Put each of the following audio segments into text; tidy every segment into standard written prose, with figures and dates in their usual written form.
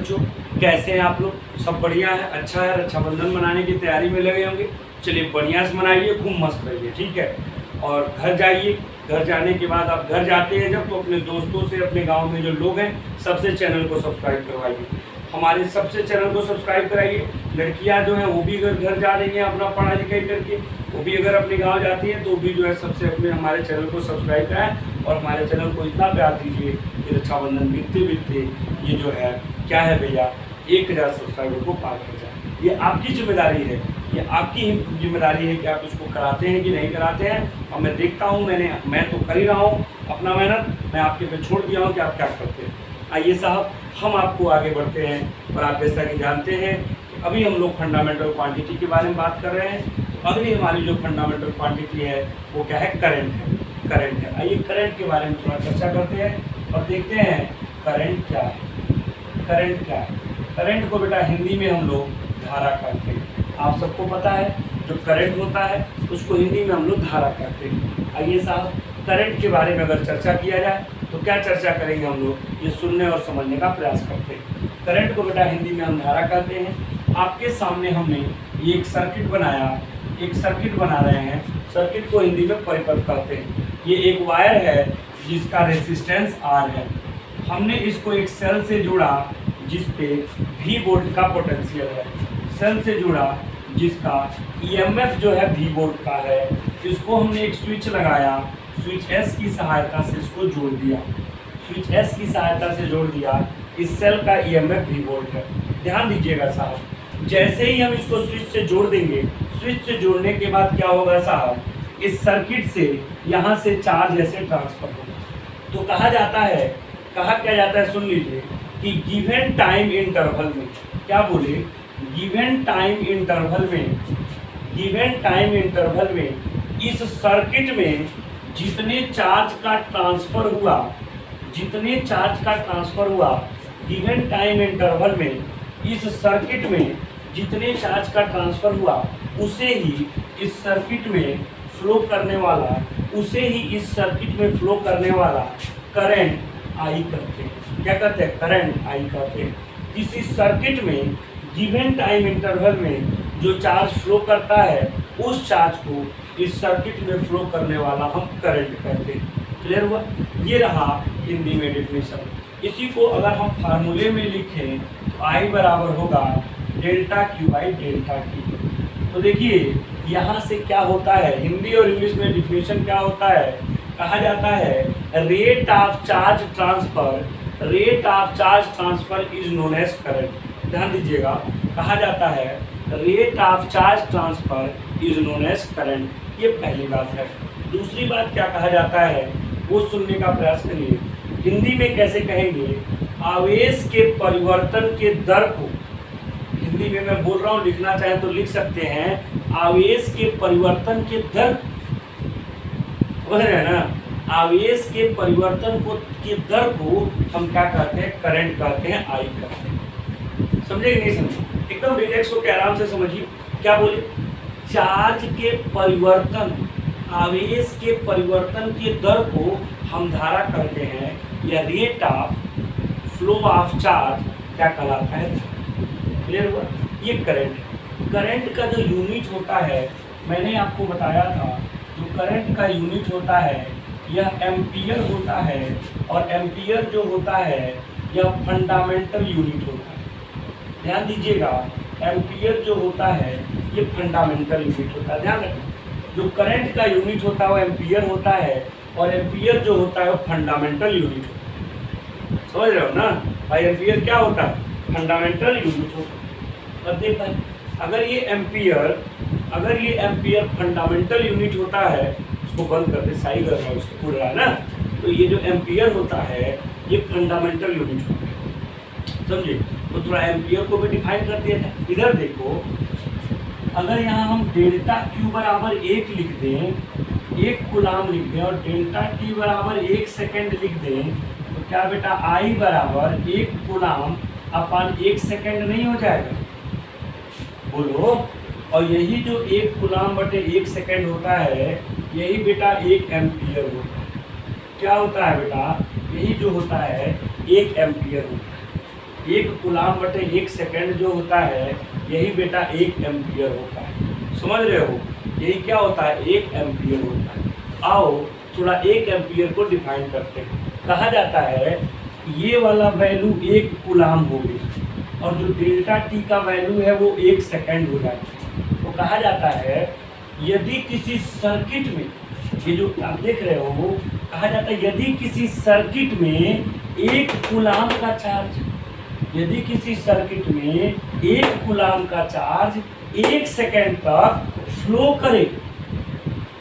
बच्चों, कैसे हैं आप लोग? सब बढ़िया है, अच्छा है। रक्षाबंधन मनाने की तैयारी में लगे होंगे। चलिए बढ़िया से मनाइए, खूब मस्त रहिए, ठीक है। और घर जाइए, घर जाने के बाद आप घर जाते हैं जब, तो अपने दोस्तों से, अपने गांव में जो लोग हैं सबसे चैनल को सब्सक्राइब करवाइए। हमारे सबसे चैनल को सब्सक्राइब कराइए। लड़कियां जो हैं वो भी अगर घर जा रही हैं अपना पढ़ाई लिखाई करके, वो भी अगर अपने गांव जाती हैं तो भी जो है सबसे अपने हमारे चैनल को सब्सक्राइब कराएं और हमारे चैनल को इतना प्यार दीजिए कि रक्षाबंधन बीतते बीतते ये जो है क्या है भैया 1000 सब्सक्राइबर को पार कर जाए। ये आपकी जिम्मेदारी है, ये आपकी जिम्मेदारी है कि आप इसको कराते हैं कि नहीं कराते हैं। और मैं देखता हूँ, मैं तो कर ही रहा हूँ अपना मेहनत, मैं आपके पे छोड़ दिया हूँ कि आप क्या करते हैं। आइए साहब, हम आपको आगे बढ़ते हैं। और आप जैसा कि जानते हैं कि अभी हम लोग फंडामेंटल क्वांटिटी के बारे में बात कर रहे हैं। तो अगली हमारी जो फंडामेंटल क्वांटिटी है वो क्या है? करंट है। करंट है। आइए करंट के बारे में थोड़ा चर्चा करते हैं और देखते हैं करंट क्या है। करंट क्या है? करंट को बेटा हिंदी में हम लोग धारा कहते हैं। आप सबको पता है जो करंट होता है उसको हिंदी में हम लोग धारा कहते हैं। आइए साहब, करंट के बारे में अगर चर्चा किया जाए तो क्या चर्चा करेंगे हम लोग, ये सुनने और समझने का प्रयास करते हैं। करंट को बेटा हिंदी में हम धारा कहते हैं। आपके सामने हमने एक सर्किट बनाया, एक सर्किट बना रहे हैं। सर्किट को हिंदी में परिपथ कहते हैं। ये एक वायर है जिसका रेजिस्टेंस R है। हमने इसको एक सेल से जोड़ा जिस पे V वोल्ट का पोटेंशियल है, सेल से जुड़ा जिसका EMF जो है V वोल्ट का है। इसको हमने एक स्विच लगाया, स्विच S की सहायता से इसको जोड़ दिया, स्विच S की सहायता से जोड़ दिया। इस सेल का EMF V वोल्ट है। ध्यान दीजिएगा साहब, जैसे ही हम इसको स्विच से जोड़ देंगे, स्विच से जोड़ने के बाद क्या होगा साहब, इस सर्किट से यहाँ से चार्ज ऐसे ट्रांसफर होगा। तो कहा जाता है, कहा क्या जाता है, सुन लीजिए कि गिवन टाइम इंटरवल में, क्या बोले, गिवन टाइम इंटरवल में, गिवन टाइम इंटरवल में इस सर्किट में जितने चार्ज का ट्रांसफर हुआ, जितने चार्ज का ट्रांसफर हुआ गिवन टाइम इंटरवल में, इस सर्किट में जितने चार्ज का ट्रांसफर हुआ उसे ही इस सर्किट में फ्लो करने वाला, उसे ही इस सर्किट में फ्लो करने वाला करंट I कहते हैं। क्या कहते हैं? करंट I कहते हैं। किसी सर्किट में गिवन टाइम इंटरवल में जो चार्ज फ्लो करता है उस चार्ज को इस सर्किट में फ्लो करने वाला हम करंट कहते हैं। क्लियर हुआ? ये रहा हिंदी में डेफिनेशन। इसी को अगर हम फार्मूले में लिखें तो I बराबर होगा delta Q by delta T। तो देखिए यहाँ से क्या होता है, हिंदी और इंग्लिश में डिफिनेशन क्या होता है, कहा जाता है rate of charge transfer, rate of charge transfer is known as current. ध्यान दीजिएगा, कहा जाता है rate of charge transfer is known as current. ये पहली बात है। दूसरी बात क्या कहा जाता है वो सुनने का प्रयास करिए। हिंदी में कैसे कहेंगे, आवेश के परिवर्तन के दर को, हिंदी में मैं बोल रहा हूँ, लिखना चाहे तो लिख सकते हैं, आवेश के परिवर्तन के दर, समझ रहे हैं ना, आवेश के परिवर्तन को के दर को हम क्या कहते हैं? करंट कहते हैं, I कहते हैं। समझे कि नहीं समझे? एकदम रिलैक्स होकर आराम से समझिए। क्या बोले? चार्ज के परिवर्तन, आवेश के परिवर्तन के दर को हम धारा कहते हैं, या rate of flow of charge क्या कहलाता है? क्लियर हुआ? ये करंट है। करंट का जो यूनिट होता है मैंने आपको बताया था, जो करंट का यूनिट होता है यह एम्पियर होता है। और एम्पियर जो होता है यह फंडामेंटल यूनिट होता है। ध्यान दीजिएगा, एम्पियर जो होता है ये फंडामेंटल यूनिट होता है। ध्यान रखना, जो करंट का यूनिट होता है वो एम्पियर होता है और एम्पियर जो होता है वो फंडामेंटल यूनिट होता है। समझ रहे हो ना भाई? एम्पियर क्या होता है? फंडामेंटल यूनिट होता है। और देखा, अगर ये एम्पियर फंडामेंटल यूनिट होता है, उसको बंद कर दे, सही कर रहा है, उसको उड़ रहा है ना, तो ये जो एम्पियर होता है ये फंडामेंटल यूनिट होता है। समझे? तो थोड़ा एम्पियर को भी डिफाइन कर दिया था। इधर देखो, अगर यहाँ हम डेल्टा Q बराबर 1 लिख दें, 1 कूलाम लिख दें, और डेल्टा T बराबर 1 सेकेंड लिख दें, तो क्या बेटा I बराबर 1 कूलाम अपन 1 सेकेंड नहीं हो जाएगा? बोलो। और यही जो 1 कूलाम बटे 1 सेकेंड होता है यही बेटा 1 एम्पियर होता है। क्या होता है बेटा? यही जो होता है 1 एम्पियर होता है। 1 कूलाम बटे 1 सेकेंड जो होता है यही बेटा 1 एम्पियर होता है। समझ रहे हो, यही क्या होता है, 1 एम्पियर होता है। आओ थोड़ा 1 एम्पियर को डिफाइन करते हैं। कहा जाता है ये वाला वैल्यू 1 कूलाम हो गई और जो डेल्टा टी का वैल्यू है वो 1 सेकेंड हो जाता है। तो कहा जाता है यदि किसी सर्किट में, ये जो आप देख रहे हो, कहा जाता है यदि किसी सर्किट में 1 कूलाम का चार्ज, यदि किसी सर्किट में 1 कूलाम का चार्ज 1 सेकेंड तक फ्लो करे,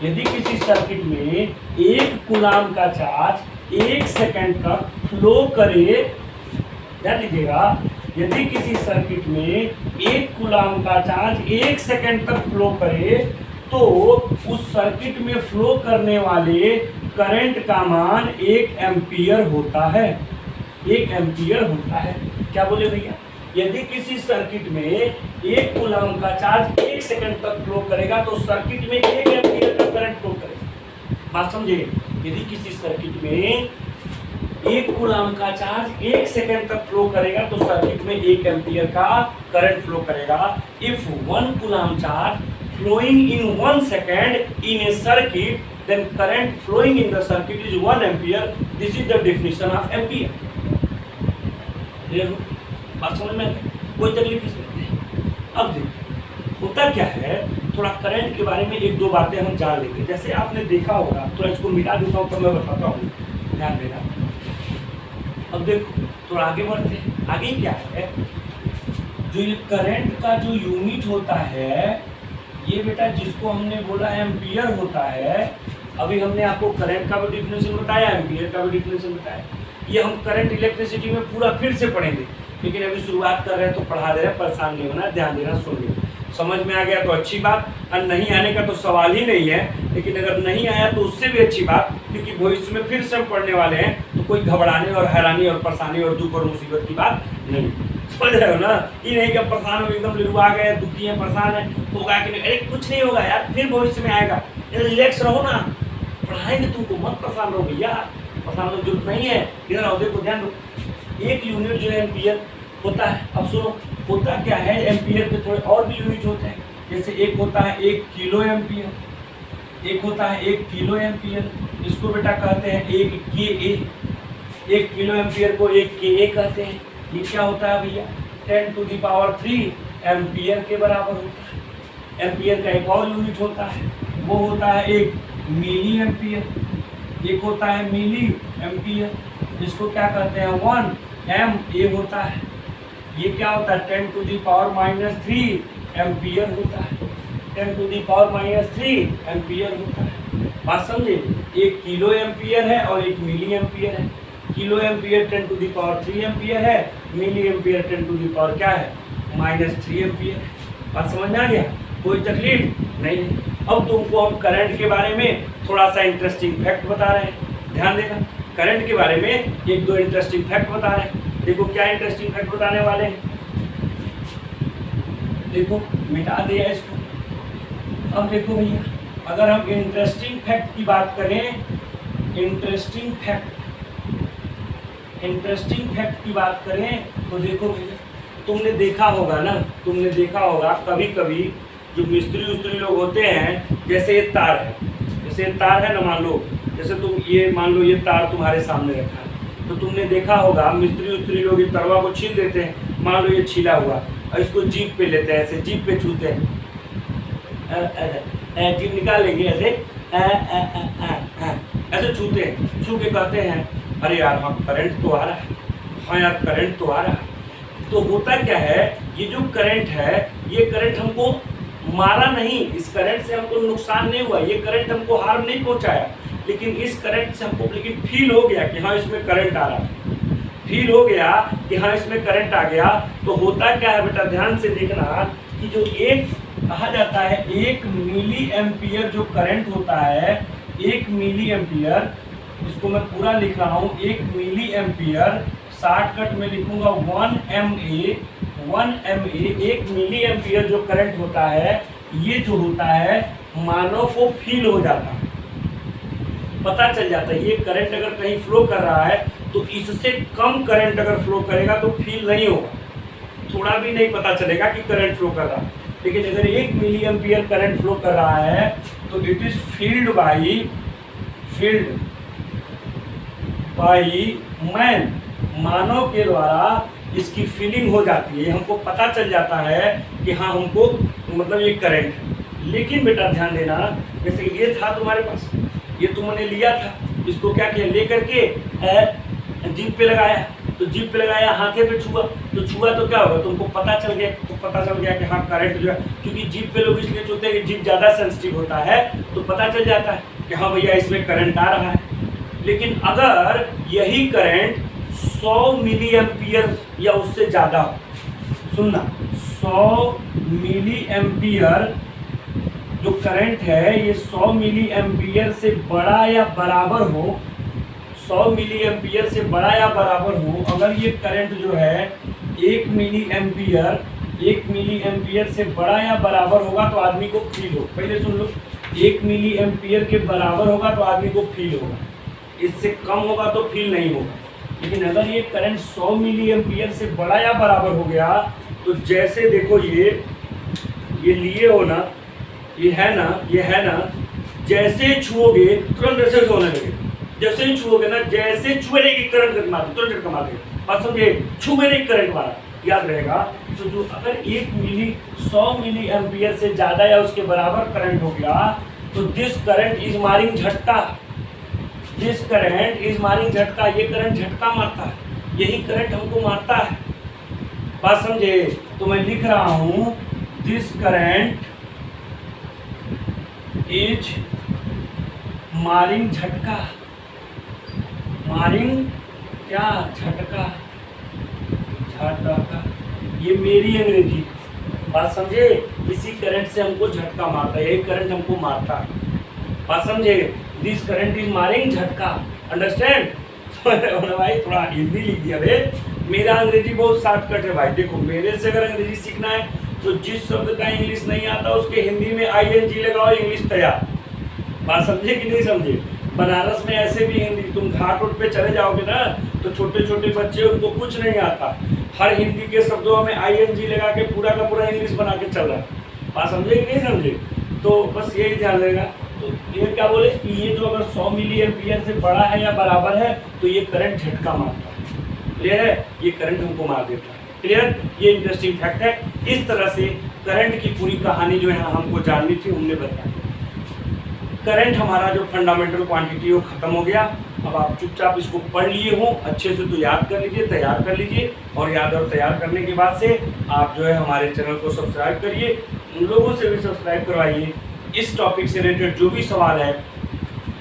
यदि किसी सर्किट में 1 कूलाम का चार्ज 1 सेकेंड तक फ्लो करे, ध्यान दीजिएगा, यदि किसी सर्किट में 1 कूलाम का चार्ज 1 सेकेंड तक फ्लो करे तो उस सर्किट में फ्लो करने वाले करंट का मान 1 एम्पियर होता है। 1 एम्पियर होता है। क्या बोले भैया, यदि किसी सर्किट में 1 कूलाम का चार्ज 1 सेकेंड तक फ्लो करेगा तो सर्किट में 1 एम्पियर का करंट फ्लो करेगा। बात समझे, यदि किसी सर्किट में 1 कूलाम का चार्ज 1 सेकेंड तक फ्लो करेगा तो सर्किट में 1 एम्पियर का करंट फ्लो करेगा। If 1 coulomb charge flowing in 1 second in a circuit, then current flowing in the circuit is 1 ampere. This is the definition of ampere. बात समझ में, कोई तकलीफ इसमें नहीं। अब देखो होता क्या है, थोड़ा करंट के बारे में 1-2 बातें हम जान लेंगे। जैसे आपने देखा होगा, थोड़ा इसको मिटा देता हूँ तो मैं बताता हूँ, ध्यान देना। अब देखो थोड़ा आगे बढ़ते हैं। आगे क्या है, जो ये करंट का जो यूनिट होता है ये बेटा जिसको हमने बोला एम्पियर होता है। अभी हमने आपको करंट का भी डिफिनेशन बताया, एम्पियर का भी डिफिनेशन बताया। ये हम करंट इलेक्ट्रिसिटी में पूरा फिर से पढ़ेंगे, लेकिन अभी शुरुआत कर रहे हैं तो पढ़ा दे रहे हैं, परेशान नहीं होना, ध्यान देना, सुनिए। समझ में आ गया तो अच्छी बात, और नहीं आने का तो सवाल ही नहीं है। लेकिन अगर नहीं आया तो उससे भी अच्छी बात, क्योंकि भविष्य में फिर से हम पढ़ने वाले हैं, तो कोई घबराने और हैरानी और परेशानी और दुख और मुसीबत की बात नहीं। समझ रहे हो ना, ये नहीं कि परेशान हो, एकदम लिलवा गए, दुखी है, परेशान है, तो होगा कि नहीं, अरे कुछ नहीं होगा यार, फिर भविष्य में आएगा, रिलैक्स रहो ना, पढ़ाएंगे तुमको, मत परेशान रहो भैया, परेशान होने की जरूरत नहीं है। इधर आओ, देखो ध्यान दो, 1 यूनिट जो है एम्पियर होता है। अब सुनो, होता क्या है, एम्पियर के थोड़े और भी यूनिट होते हैं। जैसे एक होता है 1 किलो एम्पियर, एक होता है 1 किलो एम्पियर, इसको बेटा कहते हैं 1 KA। 1 किलो एम्पियर को 1 KA कहते हैं। ये क्या होता है भैया, 10⁻³ एम्पियर के बराबर होता है। एम्पियर का एक और यूनिट होता है, वो होता है 1 मिली एम्पियर। एक होता है मिली एम्पियर, इसको क्या कहते हैं 1 MA होता है। ये क्या होता है 10⁻³ एम्पियर होता है। 10⁻³ एम्पियर होता है। बात समझे, 1 किलो एम्पियर है और 1 मिली एम्पियर है। किलो एम्पियर 10⁻³ एम्पियर है, मिली एम्पियर 10⁻³ क्या है -3 एम्पियर है। बात समझ में आ गया, कोई तकलीफ नहीं है। अब तुमको हम करंट के बारे में थोड़ा सा इंटरेस्टिंग फैक्ट बता रहे हैं, ध्यान देना। करंट के बारे में 1-2 इंटरेस्टिंग फैक्ट बता रहे हैं। देखो क्या इंटरेस्टिंग फैक्ट बताने वाले हैं, देखो मिटा दिया इसको। अब देखो भैया, अगर हम इंटरेस्टिंग फैक्ट की बात करें, इंटरेस्टिंग फैक्ट की बात करें तो देखो भैया, तुमने देखा होगा ना, तुमने देखा होगा कभी कभी जो मिस्त्री उस्त्री लोग होते हैं, जैसे ये तार है, जैसे ये तार है ना, मान लो जैसे तुम ये मान लो ये तार तुम्हारे सामने रखा है, तो तुमने देखा होगा मिस्त्री उस्त्री लोग इस तरवा को छील देते हैं। मान लो ये छीला हुआ और इसको जीप पे लेते हैं, ऐसे जीप पे छूते हैं, जीप निकाल लेंगे ऐसे ऐसे छूते हैं, छू के कहते हैं अरे यार हाँ करंट तो आ रहा है, हाँ यार करंट तो आ रहा है। तो होता क्या है, ये जो करंट है, ये करंट हमको मारा नहीं, इस करंट से हमको नुकसान नहीं हुआ, ये करंट हमको हार्म नहीं पहुंचाया, लेकिन इस करंट से हमको लेकिन फील हो गया कि हाँ इसमें करंट आ रहा है, फील हो गया कि हाँ इसमें करंट आ गया। तो होता क्या है बेटा, ध्यान से देखना कि जो एक कहा जाता है 1 मिली एम्पियर जो करंट होता है, 1 मिली एम्पियर, इसको मैं पूरा लिख रहा हूँ, 1 मिली एम्पियर शॉर्टकट में लिखूंगा 1 MA। 1 मिली एम्पियर जो करंट होता है, ये जो होता है मानव को फील हो जाता है, पता चल जाता है। ये करंट अगर कहीं फ्लो कर रहा है तो इससे कम करंट अगर फ्लो करेगा तो फील नहीं होगा, थोड़ा भी नहीं पता चलेगा कि करंट फ्लो कर रहा है। लेकिन अगर 1 मिली एम्पियर करंट फ्लो कर रहा है तो it is field by man, मानव के द्वारा इसकी फीलिंग हो जाती है, हमको पता चल जाता है कि हाँ हमको मतलब ये करंट है। लेकिन बेटा ध्यान देना, जैसे ये था तुम्हारे पास, ये तुमने लिया था, इसको क्या किया, ले करके जीभ पे लगाया, तो जीभ पे लगाया, हाथे पे छुआ, तो छुआ तो क्या होगा, तुमको पता चल गया कि हाँ करंट जो है, क्योंकि जीभ पे लोग इसलिए छूते हैं कि जीभ ज़्यादा सेंसिटिव होता है, तो पता चल जाता है कि हाँ भैया इसमें करंट आ रहा है। लेकिन अगर यही करंट 100 मिली एम्पियर या उससे ज़्यादा, सुनना, 100 मिली एम्पियर जो करंट है ये 100 मिली एम्पियर से बड़ा या बराबर हो, 100 मिली एम्पियर से बड़ा या बराबर हो, अगर ये करंट जो है 1 मिली एम्पियर से बड़ा या बराबर होगा तो आदमी को फील हो। पहले सुन लो, 1 मिली एम्पियर के बराबर होगा तो आदमी को फील होगा, इससे कम होगा तो फील नहीं होगा। लेकिन अगर ये करंट 100 मिली एम्पियर से बड़ा या बराबर हो गया तो जैसे देखो ये लिए हो ना, ये है ना, जैसे छुओगे तुरंत ऐसे होने लगे, जैसे ही छुओगे ना, जैसे छुए नहीं करंट मार तुरंत झटका मार देगा, बात समझे, छुए नहीं करंट मारा, याद रहेगा। तो जो अगर 100 मिली एम्पियर से ज़्यादा या उसके बराबर करंट हो गया तो दिस करंट इज मारिंग झटका, ये करंट झटका मारता है, यही करंट हमको मारता है, बात समझे। तो मैं लिख रहा हूं दिस करंट इज मारिंग झटका, झटका, ये मेरी अंग्रेजी, बात समझे। इसी करंट से हमको झटका मारता है, यही करंट हमको मारता है, बात समझे। दिस करंट इज मारिंग झटका, अंडरस्टैंड। भाई थोड़ा हिंदी लिख दिया बे, मेरा अंग्रेजी बहुत शॉर्टकट है भाई। देखो मेरे से अगर अंग्रेजी सीखना है तो जिस शब्द का इंग्लिश नहीं आता उसके हिंदी में ING लगाओ, इंग्लिश तैयार, बात समझे कि नहीं समझे। बनारस में ऐसे भी हिंदी, तुम घाट रोड पे चले जाओगे ना तो छोटे छोटे बच्चे, उनको कुछ नहीं आता, हर हिंदी के शब्दों में ING लगा के पूरा का पूरा इंग्लिश बना के चल रहा है, बात समझे कि नहीं समझे। तो बस यही ध्यान रहेगा। तो ये क्या बोले कि ये जो अगर 100 मिली एम्पियर से बड़ा है या बराबर है तो ये करंट झटका मारता है, क्लियर है, ये करंट हमको मार देता है, क्लियर। ये इंटरेस्टिंग फैक्ट है। इस तरह से करंट की पूरी कहानी जो है हमको जाननी थी, हमने बताया। करंट हमारा जो फंडामेंटल क्वांटिटी वो खत्म हो गया। अब आप चुपचाप इसको पढ़ लिए हो अच्छे से तो याद कर लीजिए, तैयार कर लीजिए, और याद और तैयार करने के बाद से आप जो है हमारे चैनल को सब्सक्राइब करिए, उन लोगों से भी सब्सक्राइब करवाइए। इस टॉपिक से रिलेटेड जो भी सवाल है,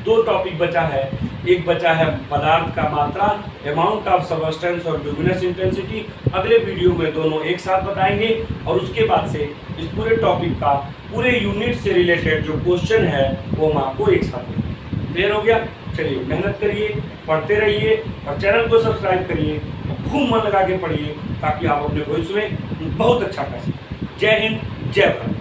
2 टॉपिक बचा है, एक बचा है पदार्थ का मात्रा, अमाउंट ऑफ सबस्टेंस और ल्यूमिनस इंटेंसिटी, अगले वीडियो में दोनों एक साथ बताएंगे। और उसके बाद से इस पूरे टॉपिक का पूरे यूनिट से रिलेटेड जो क्वेश्चन है वो हम आपको एक साथ देंगे। क्लियर हो गया। चलिए मेहनत करिए, पढ़ते रहिए और चैनल को सब्सक्राइब करिए, खूब मन लगा के पढ़िए ताकि आप अपने भविष्य में बहुत अच्छा कर सकें। जय हिंद, जय भारत।